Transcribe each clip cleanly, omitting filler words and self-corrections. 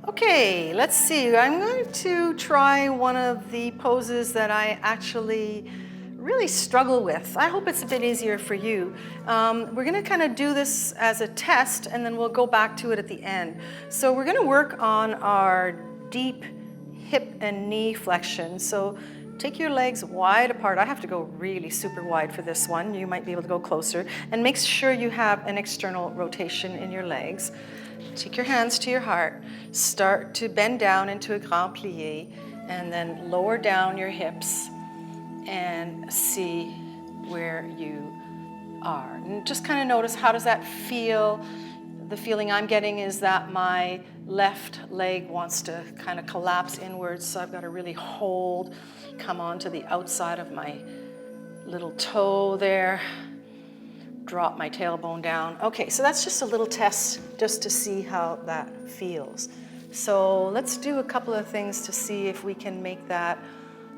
Okay, let's see. I'm going to try one of the poses that I actually really struggle with. I hope it's a bit easier for you. We're going to kind of do this as a test, and then we'll go back to it at the end. So we're going to work on our deep hip and knee flexion. So take your legs wide apart. I have to go really super wide for this one. You might be able to go closer. And make sure you have an external rotation in your legs. Take your hands to your heart. Start to bend down into a grand plie, and then lower down your hips and see where you are. And just kind of notice, how does that feel? The feeling I'm getting is that my left leg wants to kind of collapse inwards, so I've got to really hold, come onto the outside of my little toe there, drop my tailbone down. Okay, so that's just a little test just to see how that feels. So let's do a couple of things to see if we can make that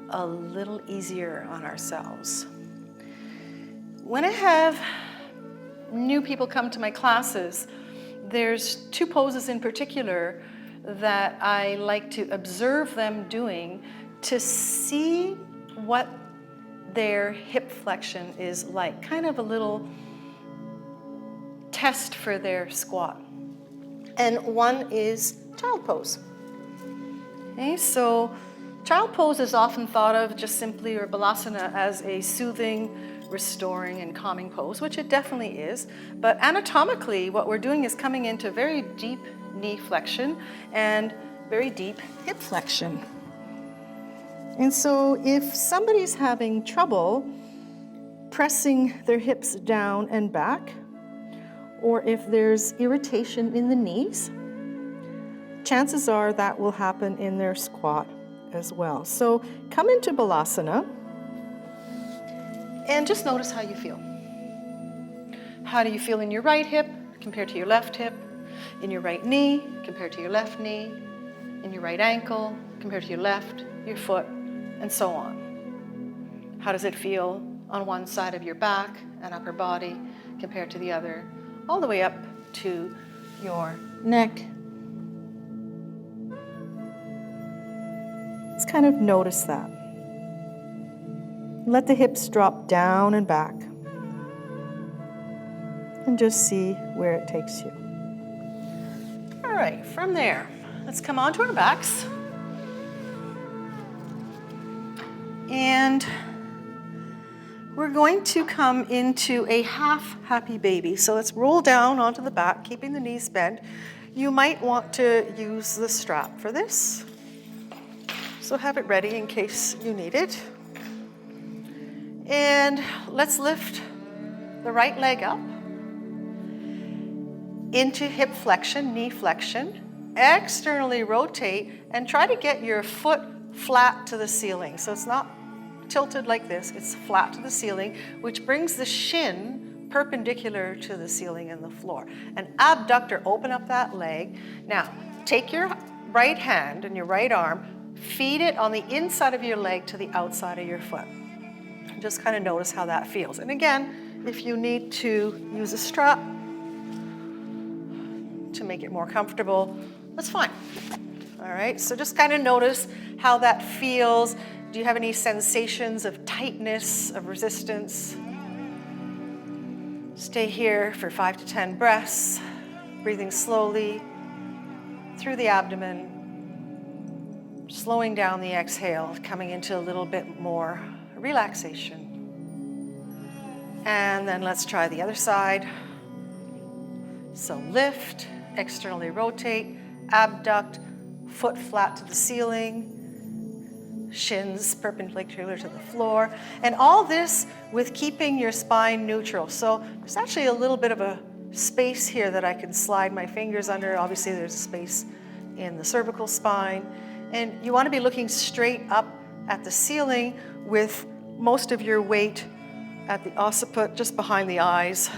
a little easier on ourselves. When I have new people come to my classes, there's two poses in particular that I like to observe them doing to see what their hip flexion is like, kind of a little test for their squat. And one is child pose. Okay, so child pose is often thought of just simply, or balasana, as a soothing, restoring, and calming pose, which it definitely is. But anatomically, what we're doing is coming into very deep knee flexion and very deep hip flexion. And so if somebody's having trouble pressing their hips down and back, or if there's irritation in the knees, chances are that will happen in their squat as well. So come into balasana and just notice how you feel. How do you feel in your right hip compared to your left hip? In your right knee compared to your left knee? In your right ankle compared to your left, your foot, and so on? How does it feel on one side of your back and upper body compared to the other, all the way up to your neck? Just kind of notice that. Let the hips drop down and back, and just see where it takes you. All right, from there, let's come onto our backs. And we're going to come into a half happy baby. So let's roll down onto the back, keeping the knees bent. You might want to use the strap for this, so have it ready in case you need it. And let's lift the right leg up into hip flexion, knee flexion. Externally rotate and try to get your foot flat to the ceiling. So it's not tilted like this, it's flat to the ceiling, which brings the shin perpendicular to the ceiling and the floor. And abductor, open up that leg. Now, take your right hand and your right arm, feed it on the inside of your leg to the outside of your foot. Just kind of notice how that feels. And again, if you need to use a strap to make it more comfortable, that's fine. All right, so just kind of notice how that feels. Do you have any sensations of tightness, of resistance? Stay here for 5 to 10 breaths, breathing slowly through the abdomen, slowing down the exhale, coming into a little bit more relaxation. And then let's try the other side. So lift, externally rotate, abduct, foot flat to the ceiling, shins perpendicular to the floor, and all this with keeping your spine neutral. So there's actually a little bit of a space here that I can slide my fingers under. Obviously there's a space in the cervical spine, and you want to be looking straight up at the ceiling with most of your weight at the occiput, just behind the eyes.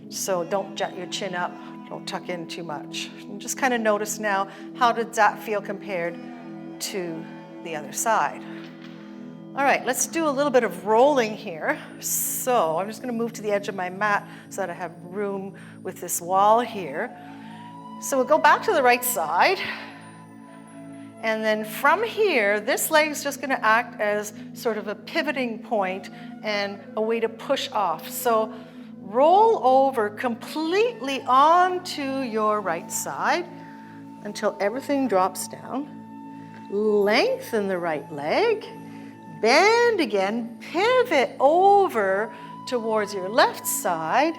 So don't jut your chin up, don't tuck in too much. And just kind of notice now, how did that feel compared to the other side? All right, let's do a little bit of rolling here. So I'm just going to move to the edge of my mat so that I have room with this wall here. So we'll go back to the right side. And then from here, this leg is just gonna act as sort of a pivoting point and a way to push off. So roll over completely onto your right side until everything drops down. Lengthen the right leg, bend again, pivot over towards your left side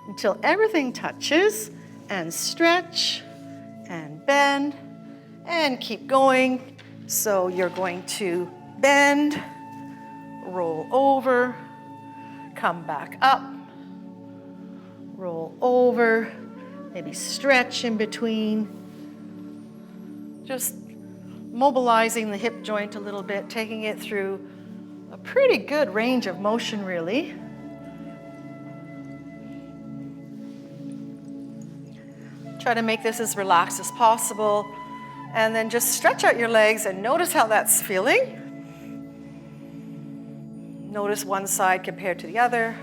until everything touches, and stretch and bend. And keep going. So you're going to bend, roll over, come back up, roll over, maybe stretch in between. Just mobilizing the hip joint a little bit, taking it through a pretty good range of motion, really. Try to make this as relaxed as possible. And then just stretch out your legs and notice how that's feeling. Notice one side compared to the other.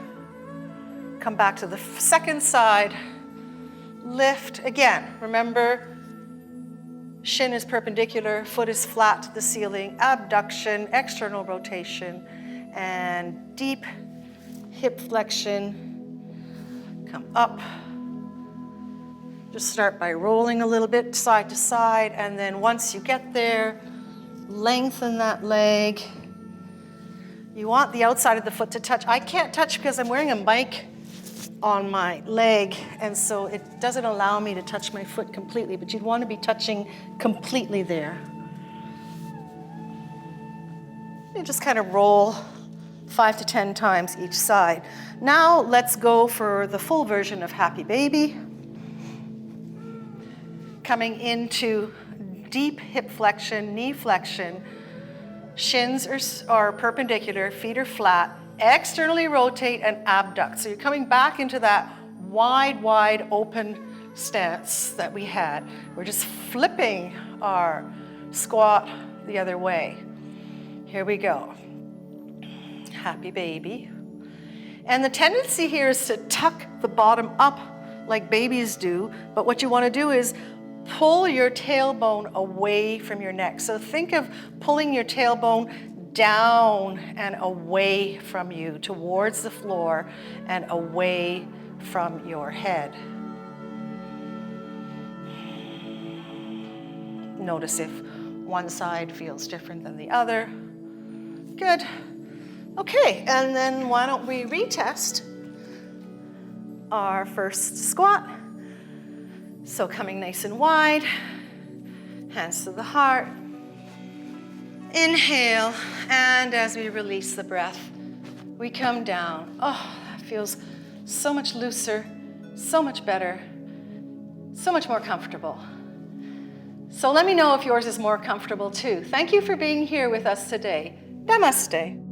Come back to the second side. Lift again. Remember, shin is perpendicular, foot is flat to the ceiling, abduction, external rotation, and deep hip flexion. Come up. Just start by rolling a little bit side to side, and then once you get there, lengthen that leg. You want the outside of the foot to touch. I can't touch because I'm wearing a mic on my leg, and so it doesn't allow me to touch my foot completely, but you'd want to be touching completely there. You just kind of roll 5 to 10 times each side. Now let's go for the full version of Happy Baby. Coming into deep hip flexion, knee flexion. Shins are perpendicular, feet are flat. Externally rotate and abduct. So you're coming back into that wide open stance that we had. We're just flipping our squat the other way. Here we go. Happy Baby. And the tendency here is to tuck the bottom up like babies do, but what you want to do is pull your tailbone away from your neck. So think of pulling your tailbone down and away from you, towards the floor and away from your head. Notice if one side feels different than the other. Good. Okay, and then why don't we retest our first squat. So coming nice and wide, hands to the heart. Inhale, and as we release the breath, we come down. Oh, that feels so much looser, so much better, so much more comfortable. So let me know if yours is more comfortable too. Thank you for being here with us today. Namaste.